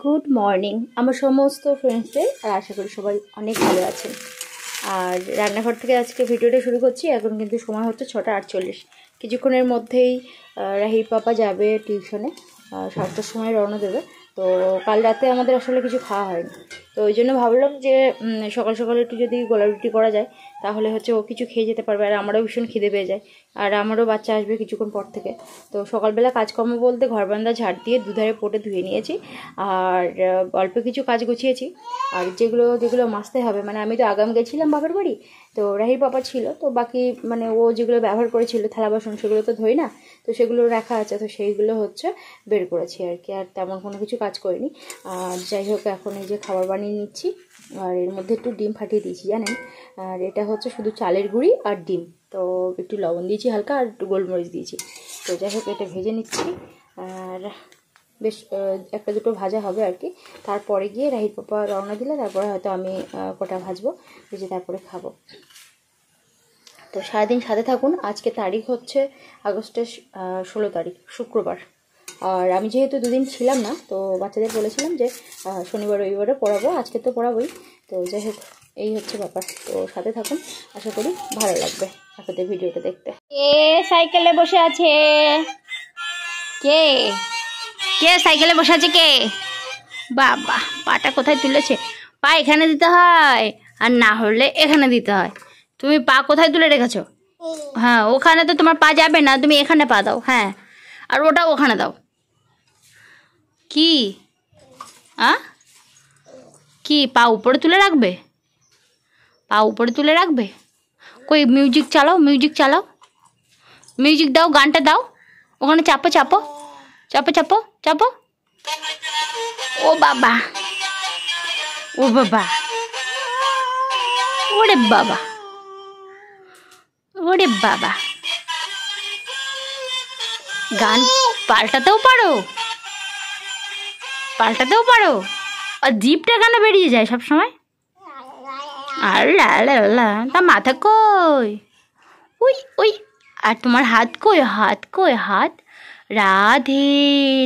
Good morning আমার সমস্ত ফ্রেন্ডসদের, আর আশা করি সবাই অনেক ভালো আছেন। আর রান্নাঘর থেকে আজকে ভিডিওটা শুরু করছি। এখন কিন্তু সময় হচ্ছে 6:48। কিছুক্ষণের মধ্যেই রাহির পাপা যাবে টিউশনে, 7টার সময় রওনা দেবে। তো কাল রাতে আমাদের আসলে কিছু খাওয়া হয়নি, তো ওই জন্য ভাবলাম যে সকাল সকাল একটু যদি গোলা রুটি করা যায় তাহলে হচ্ছে ও কিছু খেয়ে যেতে পারবে, আর আমারও ভীষণ খিদে পেয়ে যায়, আর আমারও বাচ্চা আসবে কিছুক্ষণ পর থেকে। তো সকালবেলা কাজকর্ম বলতে ঘর বারান্দা ঝাড় দিয়ে দুধারে পটে ধুয়ে নিয়েছি, আর অল্প কিছু কাজ গুছিয়েছি। আর যেগুলো যেগুলো মাজতে হবে, মানে আমি তো আগাম গেছিলাম বাপের বাড়ি, তো রাহির পাপা ছিল, তো বাকি মানে ও যেগুলো ব্যবহার করেছিল থালা বাসন সেগুলো তো ধোই না, তো সেগুলো রাখা আছে, তো সেইগুলো হচ্ছে বের করেছি আর কি। আর তেমন কোনো কিছু কাজ করিনি। আর যাই হোক, এখন এই যে খাবার বানিয়ে নিচ্ছি, আর এর মধ্যে একটু ডিম ফাটিয়ে দিয়েছি জানেন। আর এটা হচ্ছে শুধু চালের গুঁড়ি আর ডিম, তো একটু লবণ দিয়েছি হালকা, আর একটু গোলমরিচ দিয়েছি। তো যাই হোক, এটা ভেজে নিচ্ছি, আর বেশ একটা দুটো ভাজা হবে আর কি। তারপরে গিয়ে রাহির পাপা রওনা দিলে তারপরে হয়তো আমি কটা ভাজবো, ভেজে তারপরে খাবো। তো সারাদিন সাথে থাকুন। আজকে তারিখ হচ্ছে আগস্টের 16 তারিখ, শুক্রবার। আর আমি যেহেতু দুদিন ছিলাম না, তো বাচ্চাদের বলেছিলাম যে শনিবার রবিবারে পড়াবো, আজকে তো পড়াবোই। তো যাই হোক, এই হচ্ছে ব্যাপার। তো সাথে থাকুন, আশা করি ভালো লাগবে আপনাদের ভিডিওটা দেখতে। কে সাইকেলে বসে আছে? কে কে সাইকেলে বসে আছে? কে? বাবা, পাটা কোথায় তুলেছে? পা এখানে দিতে হয়, আর না হলে এখানে দিতে হয়। তুমি পা কোথায় তুলে রেখেছো? হ্যাঁ, ওখানে তো তোমার পা যাবে না, তুমি এখানে পা দাও। হ্যাঁ, আর ওটা ওখানে দাও। কি কি পা উপরে তুলে রাখবে? পা উপরে তুলে রাখবে? কই, মিউজিক চালাও, মিউজিক চালাও, মিউজিক দাও, গানটা দাও। ওখানে চাপো চাপো চাপো চাপো চাপো। ও বাবা, ও বাবা, ওরে বাবা, ওরে বাবা, গান পাল্টাতেও পারো? পাল্টাতেও পারো? আর জিপটা কেন বেরিয়ে যায় সব সময়? আল্লাহ আল্লাহ আল্লাহ, তা মাথা কই? ওই ওই, আর তোমার হাত কই? হাত কই? হাত? রাধে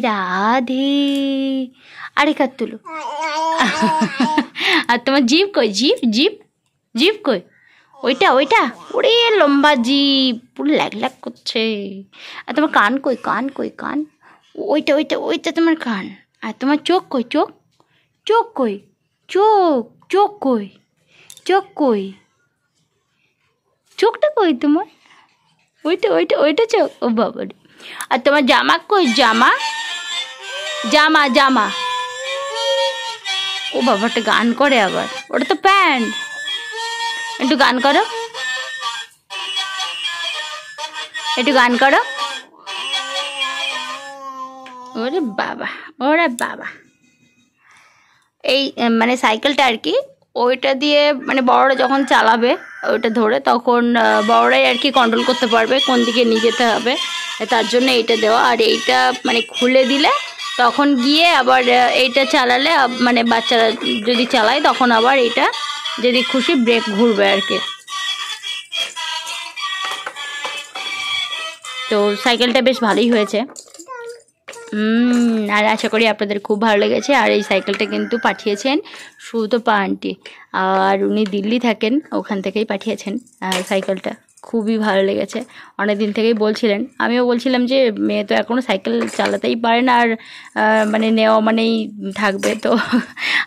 রাধে। আরে কাত তুলো। আর তোমার জিভ কই? জিভ জিভ জিভ কই? ওইটা ওইটা, ওরে লম্বা জিভ, পুরো ল্যাগ ল্যাগ করছে। আর তোমার কান কই? কান কই? কান? ওইটা ওইটা ওইটা তোমার কান। আর তোমার চোখ কই? চোখ? চোখ কই? চোখ? চোখ কই? চোখ কই? চোখটা কই তোমার? ওইটা ওইটা ওইটা চোখ? ও বাবা রে। আর তোমার জামা কই? জামা? জামা জামা। ও বাবাটা গান করে আবার, ওটা তো প্যান্ট। একটু গান করো, একটু গান করো। ওরে বাবা, ওরে বাবা। এই মানে সাইকেলটা আর কি, ওইটা দিয়ে মানে বড়রা যখন চালাবে ওইটা ধরে, তখন বড়রাই আর কি কন্ট্রোল করতে পারবে কোন দিকে নিয়ে যেতে হবে, তার জন্য এইটা দেওয়া। আর এইটা মানে খুলে দিলে তখন গিয়ে আবার এইটা চালালে মানে বাচ্চারা যদি চালায় তখন আবার এইটা যদি খুশি ব্রেক ঘুরবে আর কি। তো সাইকেলটা বেশ ভালোই হয়েছে। আর আশা করি আপনাদের খুব ভালো লেগেছে। আর এই সাইকেলটা কিন্তু পাঠিয়েছেন সুতপা আন্টি, আর উনি দিল্লি থাকেন, ওখান থেকেই পাঠিয়েছেন। আর সাইকেলটা খুবই ভালো লেগেছে, অনেক দিন থেকেই বলছিলেন। আমিও বলছিলাম যে মেয়ে তো এখনও সাইকেল চালাতেই পারে না, আর মানে নেওয়া মানেই থাকবে। তো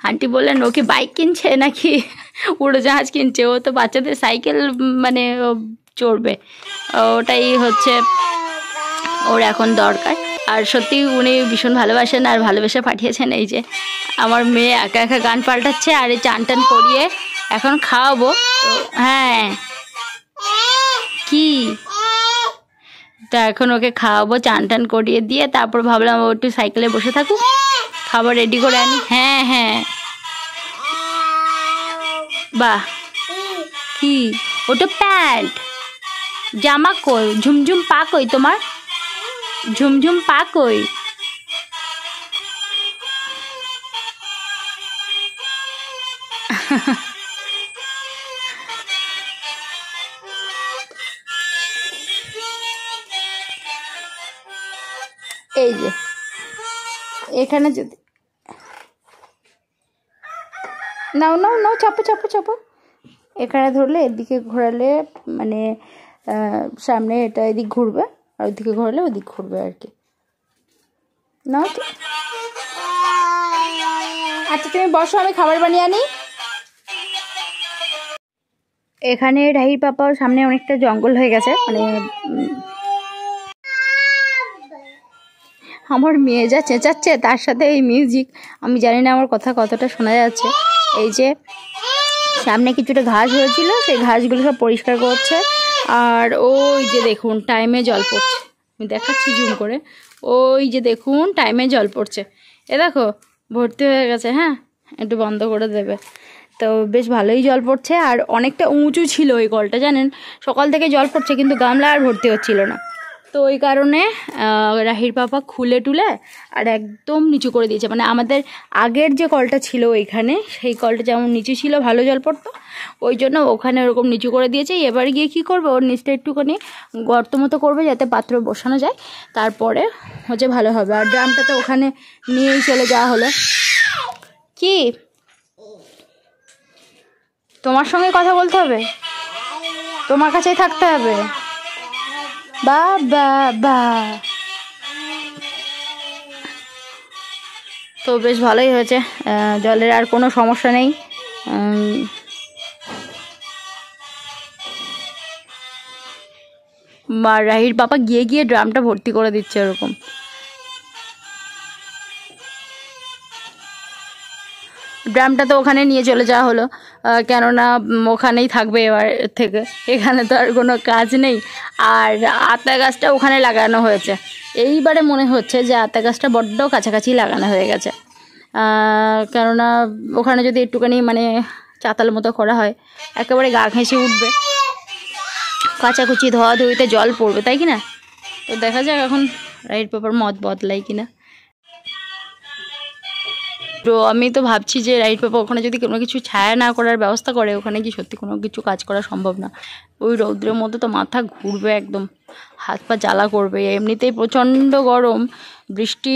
আন্টি বললেন ও কি বাইক কিনছে নাকি উড়োজাহাজ কিনছে, ও তো বাচ্চাদের সাইকেল মানে চড়বে, ওটাই হচ্ছে ওর এখন দরকার। আর সত্যি উনি ভীষণ ভালোবাসেন, আর ভালোবেসে পাঠিয়েছেন। এই যে আমার মেয়ে একা একা গান পাল্টাচ্ছে, আর এই চান টান করিয়ে এখন খাওয়াবো। তো হ্যাঁ, কি তা এখন ওকে খাওয়াবো, চান টান করিয়ে দিয়ে তারপর ভাবলাম ও একটু সাইকেলে বসে থাকুক, খাবার রেডি করে আনি। হ্যাঁ হ্যাঁ, বাহ, কি ওটা প্যান্ট? জামা কই? ঝুমঝুম পা কই তোমার? ঝুমঝুম পা কই? এই যে এখানে যদি নাও নাও নাও, চাপো চাপো চাপো। এখানে ধরলে এদিকে ঘোরালে মানে সামনে এটা এদিক ঘুরবে, আর ওইদিকে ঘোরালে ওদিক ঘুরবে আর কি। নাও। আচ্ছা তুমি বসো, আমি খাবার বানিয়ে আনি। এখানে রাহির পাপা সামনে অনেকটা জঙ্গল হয়ে গেছে, মানে আমার মেয়ে যা চেঁচাচ্ছে তার সাথে এই মিউজিক, আমি জানি না আমার কথা কতটা শোনা যাচ্ছে। এই যে সামনে কিছুটা ঘাস হয়েছিল, সেই ঘাসগুলো সব পরিষ্কার করছে। আর ওই যে দেখুন টাইমে জল পড়ছে, আমি দেখাচ্ছি জুম করে। ওই যে দেখুন টাইমে জল পড়ছে, এ দেখো ভর্তি হয়ে গেছে। হ্যাঁ, একটু বন্ধ করে দেবে। তো বেশ ভালোই জল পড়ছে, আর অনেকটা উঁচু ছিল ওই কলটা, জানেন সকাল থেকে জল পড়ছে কিন্তু গামলা আর ভর্তি হচ্ছিল না। তো ওই কারণে রাহির পাপা খুলে টুলে আর একদম নিচু করে দিয়েছে। মানে আমাদের আগের যে কলটা ছিল ওইখানে, সেই কলটা যেমন নিচু ছিল ভালো জল পড়তো, ওই জন্য ওখানে ওরকম নিচু করে দিয়েছে। এবার গিয়ে কী করবে, ওর নিচটা একটুখানি গর্ত মতো করবে যাতে পাত্র বসানো যায়, তারপরে হচ্ছে ভালো হবে। আর ড্রামটা তো ওখানে নিয়েই চলে যাওয়া হলো। কি তোমার সঙ্গে কথা বলতে হবে, তোমার কাছেই থাকতে হবে। বা বা বা তো বেশ ভালোই হয়েছে, জলের আর কোনো সমস্যা নেই। আর রাহির পাপা গিয়ে গিয়ে ড্রামটা ভর্তি করে দিচ্ছে এরকম। ড্রামটা তো ওখানে নিয়ে চলে যাওয়া হলো, কেননা ওখানেই থাকবে এবার থেকে, এখানে তো আর কোনো কাজ নেই। আর আতা গাছটা ওখানে লাগানো হয়েছে, এইবারে মনে হচ্ছে যে আতা গাছটা বড্ড কাছাকাছি লাগানো হয়ে গেছে। কেননা ওখানে যদি একটুখানি মানে চাতাল মতো করা হয়, একেবারে গা ঘেঁষে উঠবে, কাচাকুচি ধোয়া ধুইতে জল পড়বে, তাই কি না? তো দেখা যাক এখন রাইট পেপার মত বদলাই কিনা। তো আমি তো ভাবছি যে রাইট পেপার ওখানে যদি কোনো কিছু ছায়া না করার ব্যবস্থা করে, ওখানে কি সত্যি কোনো কিছু কাজ করা সম্ভব না। ওই রৌদ্রের মধ্যে তো মাথা ঘুরবে, একদম হাত পা জ্বালা করবে। এমনিতেই প্রচণ্ড গরম, বৃষ্টি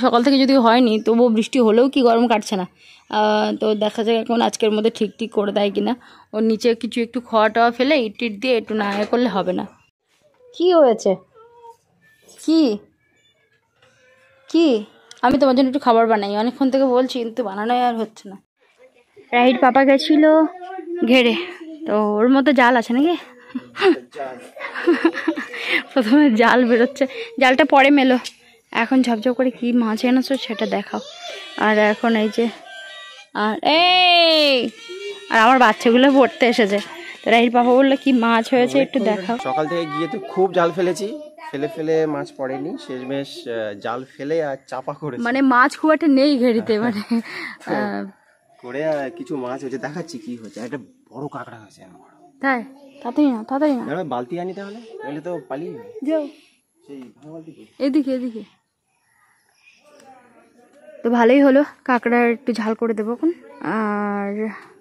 সকাল থেকে যদি হয়নি, তবুও বৃষ্টি হলেও কি গরম কাটছে না। তো দেখা যাক এখন আজকের মধ্যে ঠিক করে দেয় কিনা। ওর নিচে কিছু একটু খাওয়া টাওয়া ফেলে ইট টিট দিয়ে একটু না করলে হবে না। কি হয়েছে? কি কি আমি তোমার জন্য একটু খাবার বানাই, অনেকক্ষণ থেকে বলছি কিন্তু বানানোই আর হচ্ছে না। রাহির পাপা গেছিলো ঘেরে, তো ওর মধ্যে জাল আছে নাকি? প্রথমে জাল বেরোচ্ছে, জালটা পরে মেলো। এখন ঝপঝপ করে কি মাছ এনেছো সেটা দেখাও। আর এখন এই যে আর আমার বাচ্চাগুলো পড়তে এসেছে, তো রাহির পাপা বললো কি মাছ হয়েছে একটু দেখাও। সকাল থেকে গিয়ে তো খুব জাল ফেলেছি, ফেলে মাছ পড়েনি, শেষমেশ জাল ফেলে আর চাপা করেছি। মানে মাছ খুব একটা নেই ঘেরিতে, মানে করে কিছু মাছ হয়েছে, দেখাচ্ছি কি হয়েছে। একটা বড় কাঁকড়া হয়েছে। তাই? তাড়াতাড়ি না বালতি আনি, তাহলে নইলে তো পালিয়ে যাও। সেই বালতি এদিকে তো ভালোই হলো, কাঁকড়ার একটু ঝাল করে দেবো এখন। আর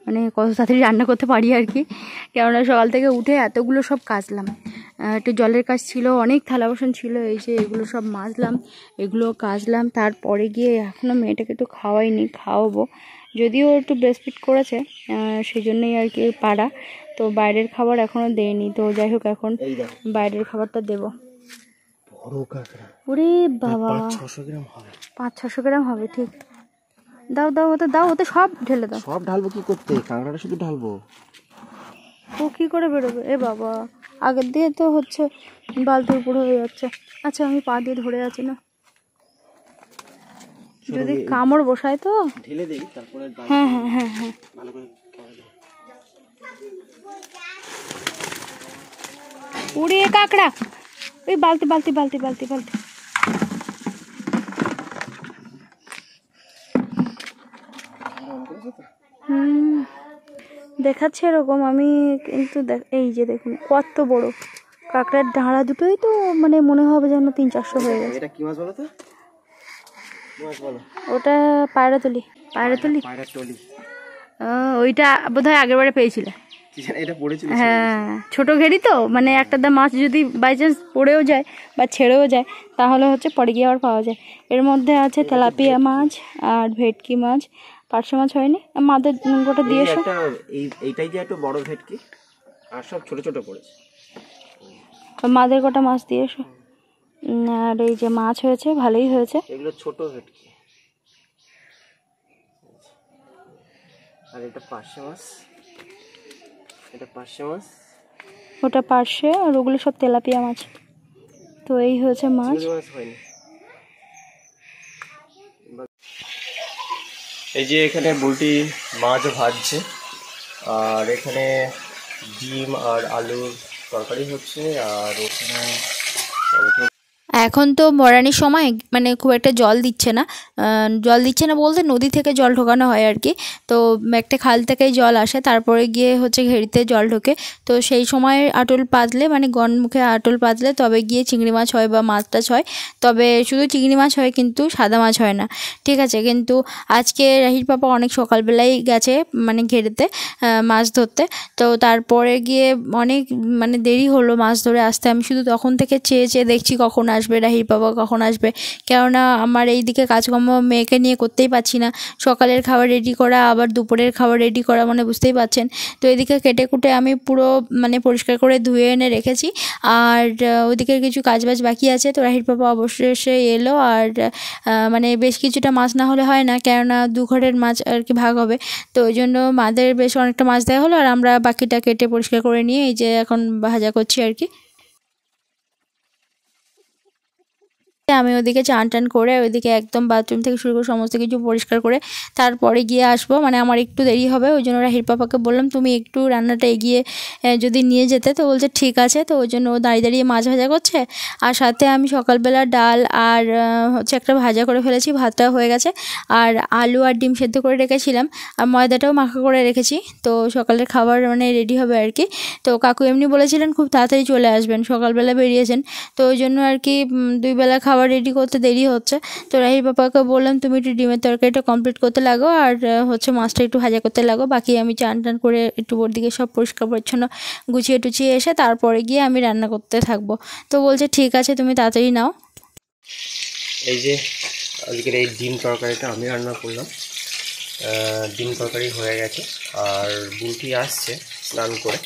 মানে কত তাড়াতাড়ি রান্না করতে পারি আর কি, কেননা সকাল থেকে উঠে এতগুলো সব কাচলাম। একটু জলের কাজ ছিল, অনেক থালা বাসন ছিল, এই যে এগুলো সব মাজলাম, এগুলো কাচলাম। তারপরে গিয়ে এখনও মেয়েটাকে একটু খাওয়াবো, যদিও একটু ব্রেস্টফিড করেছে, সেই জন্যই আর কি পাড়া। তো বাইরের খাবার এখনও দেয়নি, তো যাই হোক এখন বাইরের খাবারটা দেবো। ওরে বাবা, 500-600 গ্রাম হবে ঠিক। দাও ওতে সব ঢেলে দাও। সব ঢালবো কি করতে? কাঁকড়াটা শুধু ঢালবো, ও কি করে বেরোবে? এ বাবা, আগের দিয়ে তো হচ্ছে বালতির উপরে হয়ে যাচ্ছে। আচ্ছা আমি পা দিয়ে ধরে আছি না, যদি কামড় বসায় তো ঢেলে দেই, তারপরে হ্যাঁ ভালো করে। উড়ে কাঁকড়া, ওই বালতি দেখাচ্ছে এরকম। আমি কিন্তু এই যে দেখুন কত বড় কাঁকড়ার ডাঁড়া দুটোই তো মানে মনে হবে যেন 300-400 হয়ে গেছে। এটা কি মাছ বলো তো? ওটা পায়রাতলি। ওইটা বোধহয় আগের বারে পেয়েছিলে। হ্যাঁ, ছোট ঘেরি তো, মানে একটা মাছ যদি বাই চান্স পড়েও যায় বা ছেড়েও যায়, তাহলে হচ্ছে পরে গিয়ে আবার পাওয়া যায়। এর মধ্যে আছে তেলাপিয়া মাছ আর ভেটকি মাছ, পার্শে মাছ হয়নি, মাদের গোটা দিয়ে এসো। এইটাই যে একটু বড় ভেটকি, আর সব ছোট ছোট পড়েছে। মাদের গোটা মাছ দিয়ে এসো। আর এই যে মাছ হয়েছে, ভালোই হয়েছে। এগুলো ছোট ভেটকি। আর এটা পার্শে মাছ, এটা পার্শে মাছ, ওটা পার্শে, আর ওগুলো সব তেলাপিয়া মাছ। তো এই হয়েছে মাছ। হয়নি। এই যে এখানে বুলটি মাছ ভাজছে, আর এখানে ডিম আর আলুর তরকারি হচ্ছে, আর ওখানে এখন তো মরানির সময়, মানে খুব একটা জল দিচ্ছে না। বলতে নদী থেকে জল ঢোকানো হয় আর কি। তো একটা খাল থেকেই জল আসে, তারপরে গিয়ে হচ্ছে ঘেরিতে জল ঢোকে। তো সেই সময় আটল পাতলে, মানে গনমুখে আটল পাতলে তবে গিয়ে চিংড়ি মাছ হয় বা মাছ টাছ হয়। তবে শুধু চিংড়ি মাছ হয়, কিন্তু সাদা মাছ হয় না, ঠিক আছে। কিন্তু আজকে রাহির পাপা অনেক সকালবেলাই গেছে মানে ঘেরিতে মাছ ধরতে। তো তারপরে গিয়ে অনেক মানে দেরি হলো মাছ ধরে আসতে। আমি শুধু তখন থেকে চেয়ে চেয়ে দেখছি কখন আসবে রাহির বাবা, কখন আসবে। কেননা আমার এই দিকে কাজকর্ম মেয়েকে নিয়ে করতেই পারছি না। সকালের খাবার রেডি করা, আবার দুপুরের খাবার রেডি করা, মানে বুঝতেই পারছেন। তো এদিকে কেটে কুটে আমি পুরো মানে পরিষ্কার করে ধুয়ে এনে রেখেছি। আর ওইদিকে কিছু কাজবাজ বাকি আছে। তো রাহির বাবা অবশেষে এলো, আর মানে বেশ কিছুটা মাছ না হলে হয় না, কেননা দু ঘরের মাছ আর কি ভাগ হবে। তো ওই জন্য মাদের বেশ অনেকটা মাছ দেওয়া হলো, আর আমরা বাকিটা কেটে পরিষ্কার করে নিয়ে এই যে এখন ভাজা করছি আর কি। আমি ওদিকে চান টান করে ওইদিকে একদম বাথরুম থেকে শুরু করে সমস্ত কিছু পরিষ্কার করে তারপরে গিয়ে আসবো। মানে আমার একটু দেরি হবে, ওই জন্য রাহির পাপাকে বললাম তুমি একটু রান্নাটা এগিয়ে যদি নিয়ে যেতে। তো বলছে ঠিক আছে। তো ওই জন্য ও দাঁড়িয়ে দাঁড়িয়ে মাছ ভাজা করছে, আর সাথে আমি সকালবেলা ডাল আর হচ্ছে একটা ভাজা করে ফেলেছি, ভাতটাও হয়ে গেছে। আর আলু আর ডিম সেদ্ধ করে রেখেছিলাম, আর ময়দাটাও মাখা করে রেখেছি। তো সকালের খাবার মানে রেডি হবে আর কি। তো কাকু এমনি বলেছিলেন খুব তাড়াতাড়ি চলে আসবেন, সকালবেলা বেরিয়েছেন। তো ওই জন্য আর কি দুই বেলা খাবার রেডি করতে দেরি হচ্ছে। তো রাহির পাপাকে বললাম তুমি একটু ডিমের তরকারিটা কমপ্লিট করতে লাগো, আর হচ্ছে মাছটা একটু ভাজা করতে লাগো। বাকি আমি চান টান করে একটু ওর দিকে সব পরিষ্কার পরিচ্ছন্ন গুছিয়ে টুছিয়ে এসে তারপরে গিয়ে আমি রান্না করতে থাকবো। তো বলছে ঠিক আছে তুমি তাড়াতাড়ি নাও। এই যে আজকের এই ডিম তরকারিটা আমি রান্না করলাম। ডিম তরকারি হয়ে গেছে, আর বুলটি আসছে স্নান করে।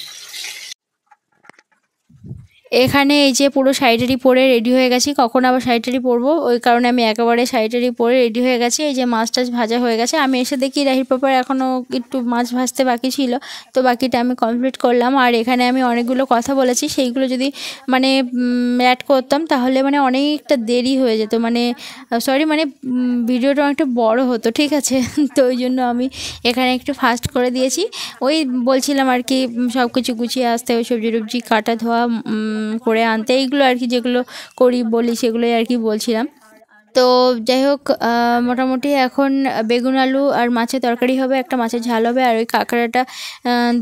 এখানে এই যে পুরো শাড়িটারি পরে রেডি হয়ে গেছি, কখন আবার শাড়িটারি পরবো, ওই কারণে আমি একেবারে শাড়িটারি পরে রেডি হয়ে গেছি। এই যে মাছ টাছ ভাজা হয়ে গেছে। আমি এসে দেখি রাহির পাপার এখনও একটু মাছ ভাজতে বাকি ছিল, তো বাকিটা আমি কমপ্লিট করলাম। আর এখানে আমি অনেকগুলো কথা বলেছি, সেইগুলো যদি মানে অ্যাড করতাম তাহলে মানে অনেকটা দেরি হয়ে যেত, মানে সরি মানে ভিডিওটা অনেকটা বড় হতো, ঠিক আছে। তো ওই জন্য আমি এখানে একটু ফাস্ট করে দিয়েছি। ওই বলছিলাম আর কি সব কিছু গুছিয়ে আসতে, ওই সবজি টবজি কাটা ধোয়া করে আনতে, এইগুলো আর কি যেগুলো করি বলি সেগুলোই আর কি বলছিলাম। তো যাই হোক, মোটামুটি এখন বেগুন আলু আর মাছের তরকারি হবে, একটা মাছের ঝাল হবে, আর ওই কাঁকড়াটা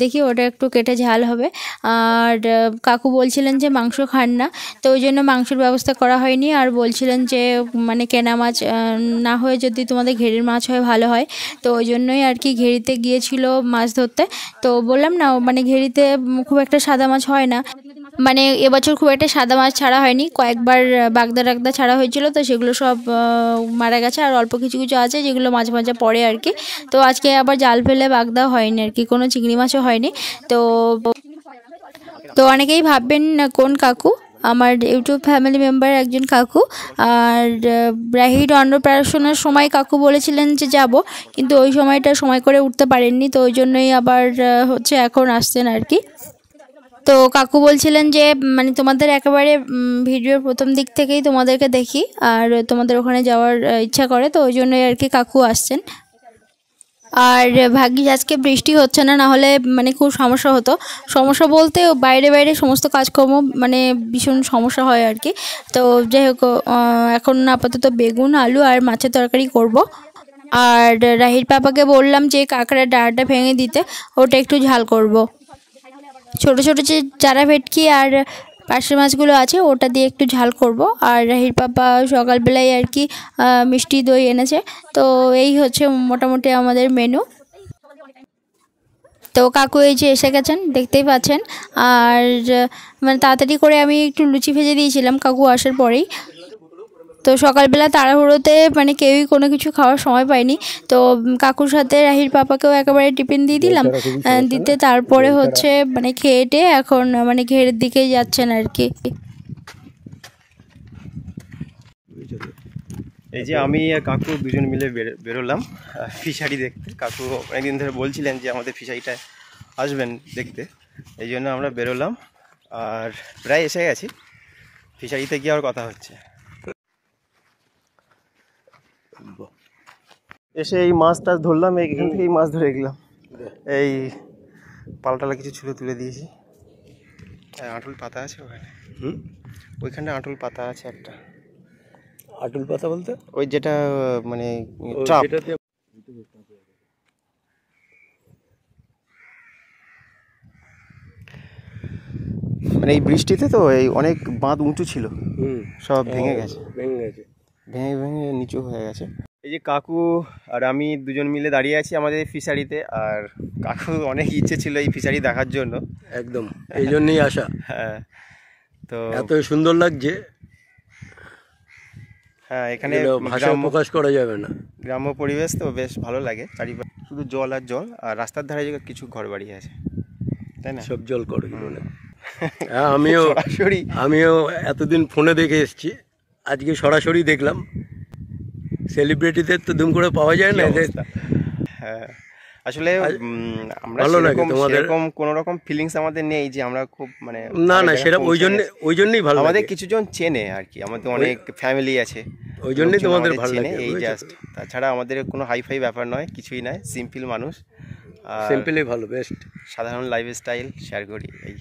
দেখি ওটা একটু কেটে ঝাল হবে। আর কাকু বলছিলেন যে মাংস খান না, তো ওই জন্য মাংসের ব্যবস্থা করা হয়নি। আর বলছিলেন যে মানে কেনা মাছ না হয়ে যদি তোমাদের ঘেরির মাছ হয় ভালো হয়। তো ওই জন্যই আর কি ঘেরিতে গিয়েছিল মাছ ধরতে। তো বললাম না মানে ঘেরিতে খুব একটা সাদা মাছ হয় না, মানে এবছর খুব একটা সাদা মাছ ছাড়া হয়নি, কয়েকবার বাগদা টাগদা ছাড়া হয়েছিল, তো সেগুলো সব মারা গেছে। আর অল্প কিছু কিছু আছে যেগুলো মাঝে মাঝে পড়ে আর কি। তো আজকে আবার জাল ফেলে বাগদা হয়নি আর কি, কোনো চিংড়ি মাছও হয়নি। তো তো অনেকেই ভাববেন কোন কাকু, আমার ইউটিউব ফ্যামিলি মেম্বার একজন কাকু। আর রাহির অন্নপ্রাশনের সময় কাকু বলেছিলেন যে যাব, কিন্তু ওই সময়টা সময় করে উঠতে পারেননি, তো ওই জন্যই আবার হচ্ছে এখন আসছেন আর কি। তো কাকু বলছিলেন যে মানে তোমাদের একেবারে ভিডিওর প্রথম দিক থেকেই তোমাদেরকে দেখি, আর তোমাদের ওখানে যাওয়ার ইচ্ছা করে, তো ওই জন্যই আর কি কাকু আসছেন। আর ভাগ্যিস আজকে বৃষ্টি হচ্ছে না, না হলে মানে খুব সমস্যা হতো। সমস্যা বলতে বাইরে বাইরে সমস্ত কাজকর্ম মানে ভীষণ সমস্যা হয় আর কি। তো যাই হোক, এখন আপাতত বেগুন আলু আর মাছের তরকারি করব। আর রাহির পাপাকে বললাম যে কাঁকড়ার ডাঁটাটা ভেঙে দিতে, ওটা একটু ঝাল করব। ছোট ছোট যে চারা ভেটকি আর পার্শে মাছগুলো আছে ওটা দিয়ে একটু ঝাল করব। আর রাহির পাপা সকালবেলায় আর কি মিষ্টি দই এনেছে। তো এই হচ্ছে মোটামুটি আমাদের মেনু। তো কাকু এই যে এসে গেছেন, দেখতেই পাচ্ছেন। আর মানে তাড়াতাড়ি করে আমি একটু লুচি ভেজে দিয়েছিলাম কাকু আসার পরেই। তো সকালবেলা তাড়াহুড়োতে মানে কেউই কোনো কিছু খাওয়ার সময় পায়নি। তো কাকুর সাথে রাহির পাপাকেও একেবারে টিফিন দিয়ে দিলাম, দিতে তারপরে হচ্ছে মানে খেয়ে এখন মানে ঘেরের দিকেই যাচ্ছেন আর কি। এই যে আমি আর কাকু দুজন মিলে বেরোলাম ফিশারি দেখতে। কাকু অনেকদিন ধরে বলছিলেন যে আমাদের ফিশারিটায় আসবেন দেখতে, এই জন্য আমরা বেরোলাম আর প্রায় এসে গেছি। ফিশারিতে গিয়ে আর কথা হচ্ছে। এসে এই মাছ টাছ ধরলাম, এইখান থেকে এই মাছ ধরে গেলাম। এই পালটালা কিছু ছিল তুলে দিয়েছি। আঁটুল পাতা আছে ওখানে, ওইখানে আঁটুল পাতা আছে একটা। আটুল পাতা বলতে ওই যেটা মানে ট্রাপ। মানে এই বৃষ্টিতে তো এই অনেক বাঁধ উঁচু ছিল, সব ভেঙে গেছে, ভেঙে ভেঙে নিচু হয়ে গেছে। এই যে কাকু আর আমি দুজন মিলে দাঁড়িয়ে আছি আমাদের ফিশারিতে। আর কাকু অনেক ইচ্ছে ছিল এই ফিশারি দেখার জন্য, একদম এই জন্যই আসা। হ্যাঁ, তো এত সুন্দর লাগছে, হ্যাঁ এখানে ভাষায় প্রকাশ করা যাবে না। গ্রাম্য পরিবেশ তো বেশ ভালো লাগে, চারিপাশে শুধু জল আর জল, আর রাস্তার ধারে কিছু ঘর বাড়ি আছে, তাই না? সব জল করে বলে। হ্যাঁ, আমিও এতদিন ফোনে দেখে এসেছি, আজকে সরাসরি দেখলাম। সেলিব্রিটিদের তো দুম করে পাওয়া যায় না। হ্যাঁ, আসলে আমরা এরকম কোনো রকম ফিলিংস আমাদের নেই যে আমরা খুব মানে না সেটা ওই জন্যই ভালো। আমাদের কিছুজন চেনে আর কি, আমাদের অনেক ফ্যামিলি আছে, ওই জন্যই তোমাদের ভালো লাগে এই জাস্ট। তাছাড়া আমাদের কোনো হাইফাই ব্যাপার নয়, কিছুই নয়, সিম্পল মানুষ, সিম্পলই ভালো, বেস্ট। সাধারণ লাইফ স্টাইল শেয়ার করি এই।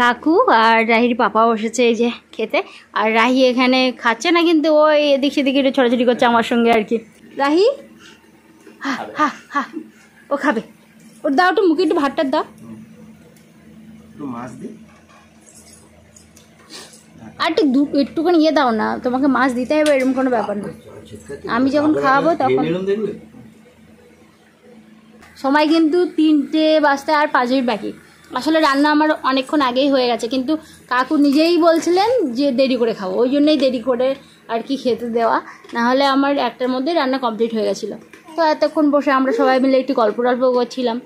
কাকু আর রাহির পাপা বসেছে এই যে খেতে, আর রাহি এখানে খাচ্ছে না, কিন্তু ওই এদিক সেদিকে একটু ছোটাছুটি করছে আমার সঙ্গে আর কি। রাহি হা হা হা, ও খাবে, ওর দাও একটু মুখে একটু ভাতটার দাও, আর একটুখানি ইয়ে দাও না, তোমাকে মাছ দিতে হবে এরকম কোনো ব্যাপার না। আমি যখন খাওয়াবো তখন সময় কিন্তু 3টে বাজতে আর 5 মিনিট বাকি। আসলে রান্না আমার অনেকক্ষণ আগেই হয়ে গেছে, কিন্তু কাকু নিজেই বলছিলেন যে দেরি করে খাবো, ওই জন্যই দেরি করে আর কি খেতে দেওয়া, নাহলে আমার 1টার মধ্যে রান্না কমপ্লিট হয়ে গেছিলো। তো এতক্ষণ বসে আমরা সবাই মিলে একটু গল্প করছিলাম।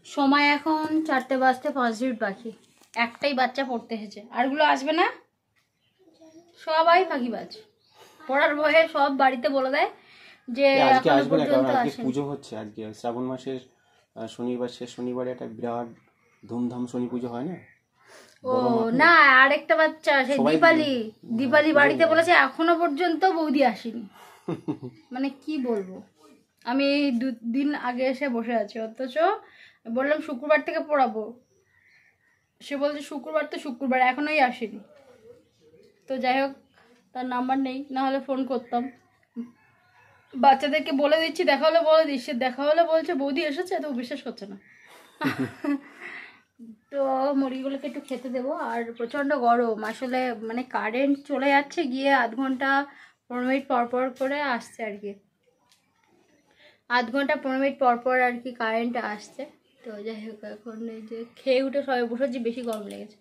সময় এখন 4টে বাজতে 5 মিনিট বাকি। একটাই বাচ্চা পড়তে এসেছে, আরগুলো আসবে না, সবাই ফাঁকিবাজ। পড়ার ভয়ে সব বাড়িতে বলে দেয় যে আজকে আসবে না, কারণ আজকে পুজো হচ্ছে। আজকে শ্রাবণ মাসের শনিবার, শেষ শনিবারে একটা বিরাট ধুমধাম শনি পুজো হয় না? ও না, আরেকটা বাচ্চা সেই দীপালি বাড়িতে বলেছে এখনো পর্যন্ত বৌদি আসেনি। মানে কি বলবো, আমি 2 দিন আগে এসে বসে আছি, অথচ বললাম শুক্রবার থেকে পড়াবো, সে বলছে শুক্রবার তো শুক্রবার, এখনোই আসেনি। তো যাই হোক, তার নাম্বার নেই, না হলে ফোন করতাম। বাচ্চাদেরকে বলে দিচ্ছি দেখা হলে বলে দিস, দেখা হলে বলছে বৌদি এসেছে, তো বিশ্বাস করছে না। তো মুরগিগুলোকে একটু খেতে দেবো। আর প্রচণ্ড গরম, আসলে মানে কারেন্ট চলে যাচ্ছে, গিয়ে 1/2 ঘন্টা 15 মিনিট পর করে আসছে আর কি, 1/2 ঘন্টা 15 মিনিট পর আর কি কারেন্ট আসছে। তো যাই হোক, এখন এই যে খেয়ে উঠে সবাই বসেছি, বেশি গরম লেগেছে।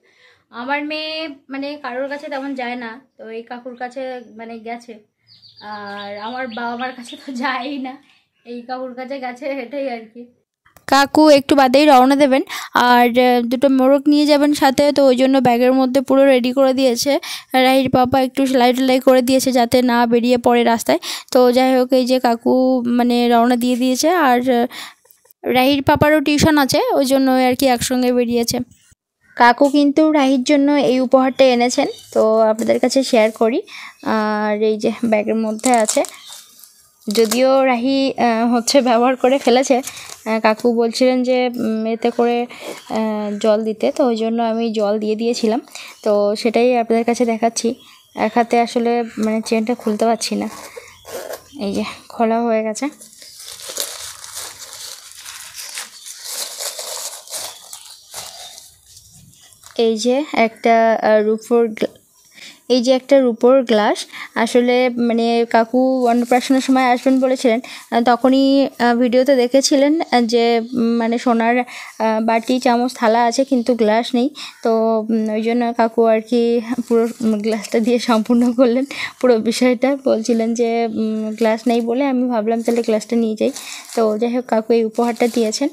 আমার মেয়ে মানে কারোর কাছে তেমন যায় না, তো এই কাকুর কাছে মানে গেছে, আর আমার বাবা মার কাছে তো যায়ই না, এই কাকুর কাছে গেছে, এটাই আর কি। কাকু একটু বাদেই রওনা দেবেন, আর 2টো মোরগ নিয়ে যাবেন সাথে, তো ওই জন্য ব্যাগের মধ্যে পুরো রেডি করে দিয়েছে। রাহির পাপা একটু সেলাই করে দিয়েছে যাতে না বেরিয়ে পড়ে রাস্তায়। তো যাই হোক, এই যে কাকু মানে রওনা দিয়ে দিয়েছে, আর রাহির পাপারও টিউশন আছে, ওই জন্য আর কি একসঙ্গে বেরিয়েছে। কাকু কিন্তু রাহির জন্য এই উপহারটা এনেছেন, তো আপনাদের কাছে শেয়ার করি। আর এই যে ব্যাগের মধ্যে আছে, যদিও রাহি হচ্ছে ব্যবহার করে ফেলেছে, কাকু বলছিলেন যে এতে করে জল দিতে, তো ওই জন্য আমি জল দিয়ে দিয়েছিলাম। তো সেটাই আপনাদের কাছে দেখাচ্ছি। এক হাতে আসলে মানে চেনটা খুলতে পারছি না, এই যে খোলা হয়ে গেছে। এই যে একটা রূপোর গ্লাস, আসলে মানে কাকু অন্নপ্রাশনের সময় আসবেন বলেছিলেন, তখনই ভিডিওতে দেখেছিলেন যে মানে সোনার বাটি চামচ থালা আছে কিন্তু গ্লাস নেই। তো ওই জন্য কাকু আর কি পুরো গ্লাসটা দিয়ে সম্পূর্ণ করলেন পুরো বিষয়টা। বলছিলেন যে গ্লাস নেই বলে আমি ভাবলাম তাহলে গ্লাসটা নিয়ে যাই। তো যাই হোক, কাকু এই উপহারটা দিয়েছেন।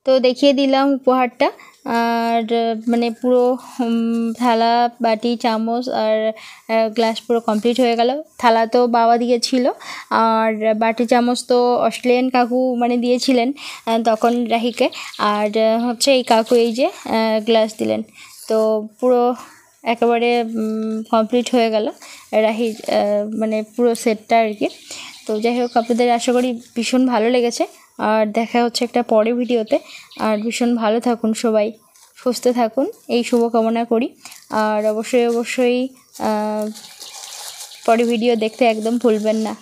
তো দেখিয়ে দিলাম উপহারটা। আর মানে পুরো থালা বাটি চামচ আর গ্লাস পুরো কমপ্লিট হয়ে গেল। থালা তো বাবা দিয়েছিল, আর বাটি চামচ তো অস্ট্রেলিয়ান কাকু মানে দিয়েছিলেন তখন রাহিকে। আর হচ্ছে এই কাকু এই যে গ্লাস দিলেন। তো পুরো একেবারে কমপ্লিট হয়ে গেল রাহির মানে পুরো সেটটা আর কি। তো যাই হোক, আপনাদের আশা করি ভীষণ ভালো লেগেছে। আর দেখা হচ্ছে একটা পরের ভিডিওতে। আর ভীষণ ভালো থাকুন সবাই, সুস্থ থাকুন, এই শুভকামনা করি। আর অবশ্যই পরের ভিডিও দেখতে একদম ভুলবেন না।